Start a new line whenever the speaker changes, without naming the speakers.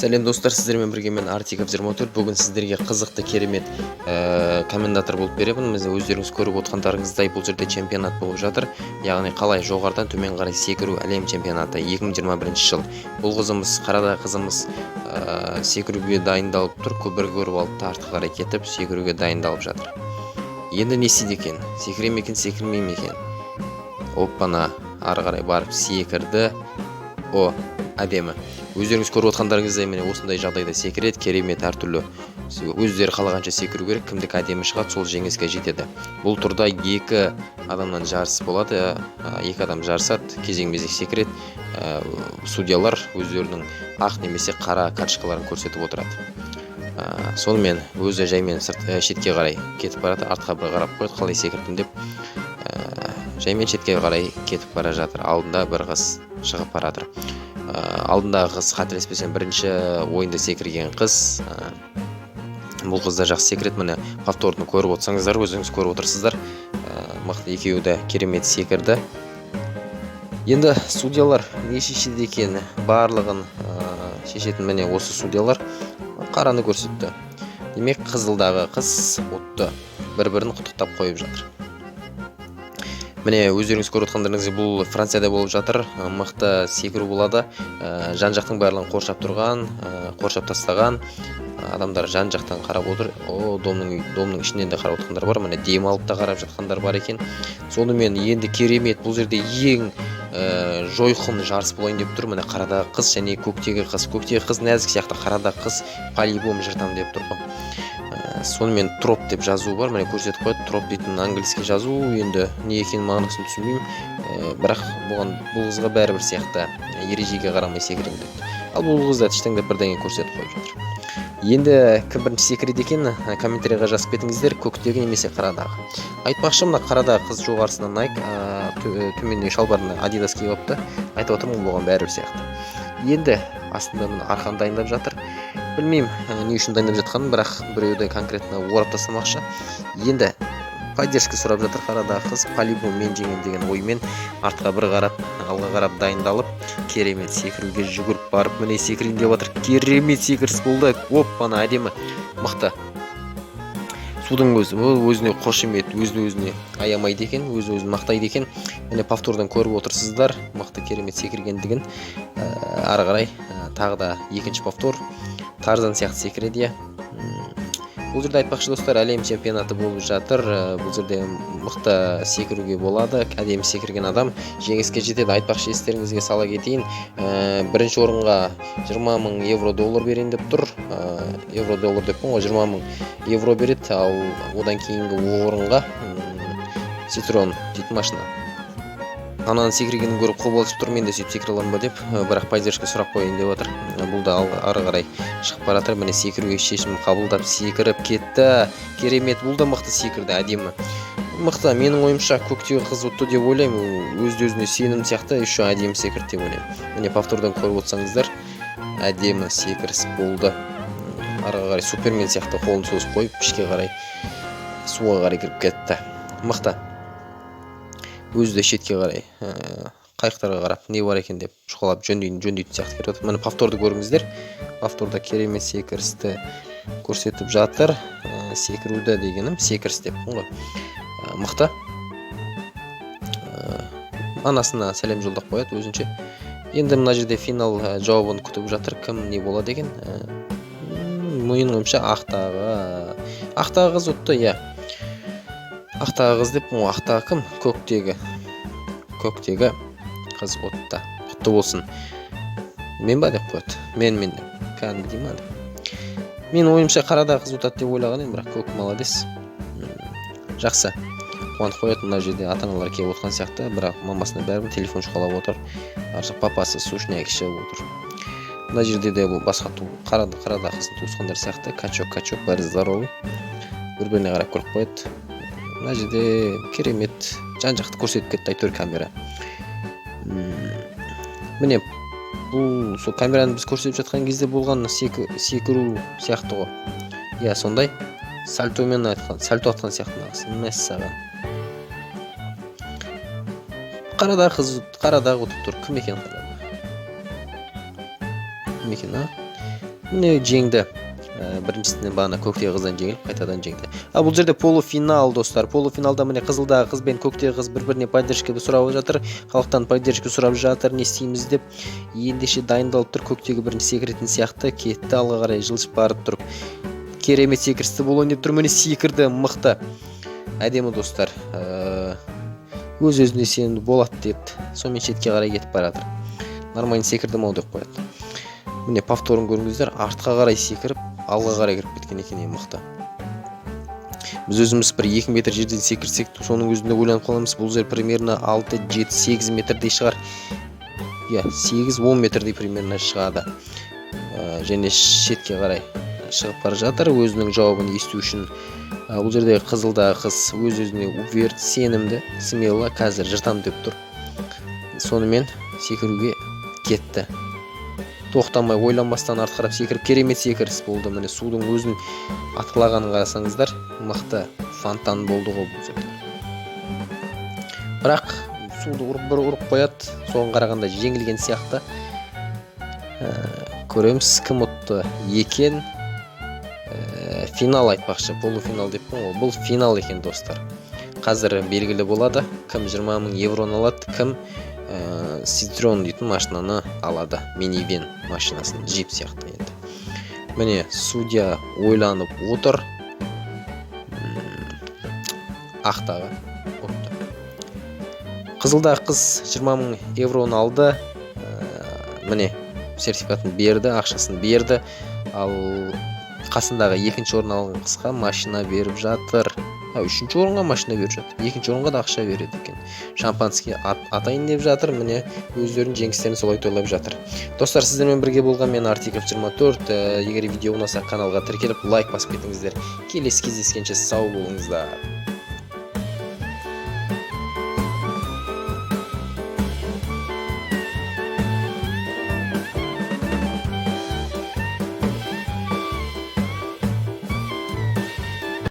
Сәлем достар, сіздермен бірге мен Артиков 24. Бүгін сіздерге қызықты керемет комментатор болып беремін. Міне өздеріңіз көріп отқандарыңыздай бұл жерде чемпионат болып жатыр. Яғни қалай жоғарыдан төмен қарай секіру әлем чемпионаты 2021 жыл. Бұл қызымыз, қарадай қызымыз секіруге дайындалып тұр. Көбір көріп алып артқа қарай кетіп секіруге дайындалып жатыр. Енді не істейді екен? Секіре ме екен, секірмей ме екен? Оппана, ары қарай барып секірді. О, әдемі. Өздеріңіз көріп отқандарыңыздай міне осындай жағдайда секіреді, керемет әртүрлі. Өздері қалағанша секіру керек, кімдікі әдемі шығады, сол жеңіске жетеді. Бұл турда екі адамнан жарыс болады, екі адам жарысады, кезең-кезек секіреді. Судьялар өздерінің ақ немесе қара карточкаларын көрсетіп отырады. Сонымен өзі жаймен шетке қарай кетіп барады, артқа бір қарап қойды, қалай секірдім деп. Жаймен шетке қарай кетіп бара жатыр. Алдында бір қыз шығып баратыр. Алдындағы қыз қателеспесем бірінші ойында секірген қыз. Бұл қызда жақсы секіреді. Міне повторын көріп отырсаңыздар, өзіңіз көріп отырсыздар. Мықты екеуі де керемет секірді. Енді судьялар не шешеді екен? Барлығын шешетін міне осы судьялар қараны көрсетті. Демек қызылдағы қыз отты бір-бірін құттықтап қойып жатыр. Міне өздеріңіз көріп отқандарыңыздай бұл Францияда болып жатыр. Мықты секіру болады. Жан-жақтың барлығын қоршап тұрған, қоршап тастаған адамдар жан-жақтан қарап отыр. Домның ішінен де қарап отқандар бар. Міне дем алып та қарап жатқандар бар екен. Сонымен енді керемет, бұл жерде ең жойқын жарыс болайын деп тұр. Міне қарадағы қыз және көктегі қыз. Көктегі қыз нәзік сияқты, қарадағы қыз по-любому жыртам деп тұр. Сонымен троп деп жазу бар, міне көрсетіп қойды. Троп дейтін английский жазу, енді не екенін мағынасын түсінбеймін. Бірақ бұл қызға бәрібір сияқты ережеге қарамай секірем деді. Ал бұл қыз да тіштеңдеп бірдеңе көрсетіп қойып жатыр. Енді кім бірінші секіреді екен, комментарийға жазып кетіңіздер, көктегі немесе қарадағы. Айтпақшы, мына қарадағы қыз жоғарысынан Nike, төменде шалбарына Adidas киіп алыпты. Айтып отырмын, болған бәрібір сияқты. Енді астында міне арқан дайындап жатыр. Білмеймін не үшін дайындап жатқанын, бірақ біреуді конкретно орап тастамақшы. Енді поддержка сұрап жатыр қарадағы қыз, по-любому мен жеңем деген оймен артқа бір қарап, алға қарап дайындалып, керемет секіруге жүгіріп барып, міне секірейін деп жатыр. Керемет секіріс болды. Оппана, әдемі, мықты. Судың өзіне қошемет, өзіне аямайды екен, өзін мақтайды екен. Міне повтордан көріп отырсыздар, мықты керемет секіргендігін. Ары қарай тағы да екінші повтор. Тарзан сияқты секіреді. Бұл жерде айтпақшы достар, әлем чемпионаты болып жатыр. Бұл жерде мықты секіруге болады. Әдемі секірген адам жеңіске жетеді. Айтпақшы естеріңізге сала кетейін. Бірінші орынға 20 мың евро доллар берейін деп тұр. Евро доллар деп қойған, 20 мың евро береді. Ал одан кейінгі орынға Citroen дейтін машина. Ананы секіргенін көріп қобалжып тұр, мен де сөйтіп секіре аламын ба деп, бірақ поддержка сұрап қойын деп отыр. Бұл да ары қарай шығып бара жатыр. Міне секіруге шешім қабылдап секіріп кетті. Керемет, бұл да мықты секірді, әдемі. Мықты, менің ойымша көктегі қыз ұтты деп ойлаймын. Өз-өзіне сенім сияқты, еще әдемі секірді деп ойлаймын. Міне повтордан көріп отырсаңыздар, әдемі секіріс болды. Ары қарай супермен сияқты қолын созып қойып, ішке қарай суға қарай кіріп кетті. Мықты. Өзі де шетке қарай қайықтарға қарап не бар екен деп шұқалап жөндейтін сияқты келіп отыр. Міне повторды көріңіздер. Повторда керемет секірісті көрсетіп жатыр. Секіруді дегенім секіріс деп ғой. Мықты. Анасына сәлем жолдап қояды өзінше. Енді мына жерде финал жауабын күтіп жатыр. Кім не болады деген. Менің ойымша ақтағы қыз ұтты, иә. Ақтағы қыз деп, ақтағы кім? Көктегі қыз отты. Құтты болсын. Мен ба деп қойды. Мен деп. Кәдімгі деймін деп. Мен ойымша қарадағы қыз ұтады деп ойлаған едім, бірақ көк молодец. Жақсы. Қуанып қояды, мына жерде ата-аналар келіп отқан сияқты, бірақ мамасына бәрібір телефон шұқалап отыр. Аржақ папасы сушняк ішіп отыр. Мына жерде де бұл басқа қарадағы қыздың туысқандар сияқты, качок бәрі здоровый. Бір-біріне қарап көріп қояды. Мына жерде керемет жан-жақты көрсетіп кетті әйтеуір камера. Міне бұл сол камераны біз көрсетіп жатқан кезде болған секіру сияқты ғой. Иә, сондай сальто атқан сияқты. Мәссаған. Қарадағы ұтып тұр. Кім екен қарадағы? Кім екен, міне жеңді. Біріншісінен бағана көктегі қыздан жеңіліп қайтадан жеңді. Ал бұл жерде полуфинал достар. Полуфиналда міне қызылдағы қыз бен көктегі қыз бір-біріне поддержка сұрап жатыр. Халықтан поддержка сұрап жатыр. Не істейміз деп ендеше дайындалып тұр. Көктегі бірінші секіретін сияқты кетті алға қарай жылжып барып тұр. Керемет секірісті бұл ойнап тұр. Міне секірді мықты. Әдемі достар. Өз-өзіне сенімді болады деді. Сонымен шетке қарай кетіп бара жатыр. Нормально секірдім ау деп қояды. Міне повторын көріңіздер. Артқа қарай секіріп алға қарай кіріп кеткен екен мықты. Біз өзіміз бір 2 метр жерден секірсек, соның өзінде ойланып қаламыз. Бұл жер примерно 6, 7, 8 метрдей шығар. 8-10 метрдей примерно шығады. Және шетке қарай шығып бара жатыр. Өзінің жауабын есту үшін бұл жерде қызылдағы қыз өз-өзіне уверен, сенімді, смело қазір жыртам деп тұр. Сонымен секіруге кетті. Тоқтамай ойланбастан артқа қарап секіріп керемет секіріс болды. Міне судың өзін атқылағанын қарасаңыздар, мықты фонтан болды ғой бұл жерде. Бірақ суды ұрып қояды. Соған қарағанда жеңілген сияқты. Көреміз кім ұтты екен. Финал айтпақшы, полуфинал деп қой. Бұл финал екен достар. Қазір белгілі болады, кім 20 000 евроны алады, кім Citroen дейтін машинаны алады. Минивен машинасын, джип сияқты енді. Міне судья ойланып отыр. Ақтағы отты. Қызылдағы қыз 20 000 евроны алды. Міне сертификатын берді, ақшасын берді. Ал қасындағы екінші орын алған қызға машина беріп жатыр. Үшінші орынға машина беріп жатыр. Екінші орынға да ақша береді екен. Шампанский атайын деп жатыр. Міне өздерінің жеңістерін солай тойлап жатыр. Достар, сіздермен бірге болған мен Артиков 24. Егер видео ұнаса каналға тіркеліп лайк басып кетіңіздер. Келесі кездескенше сау болыңыздар.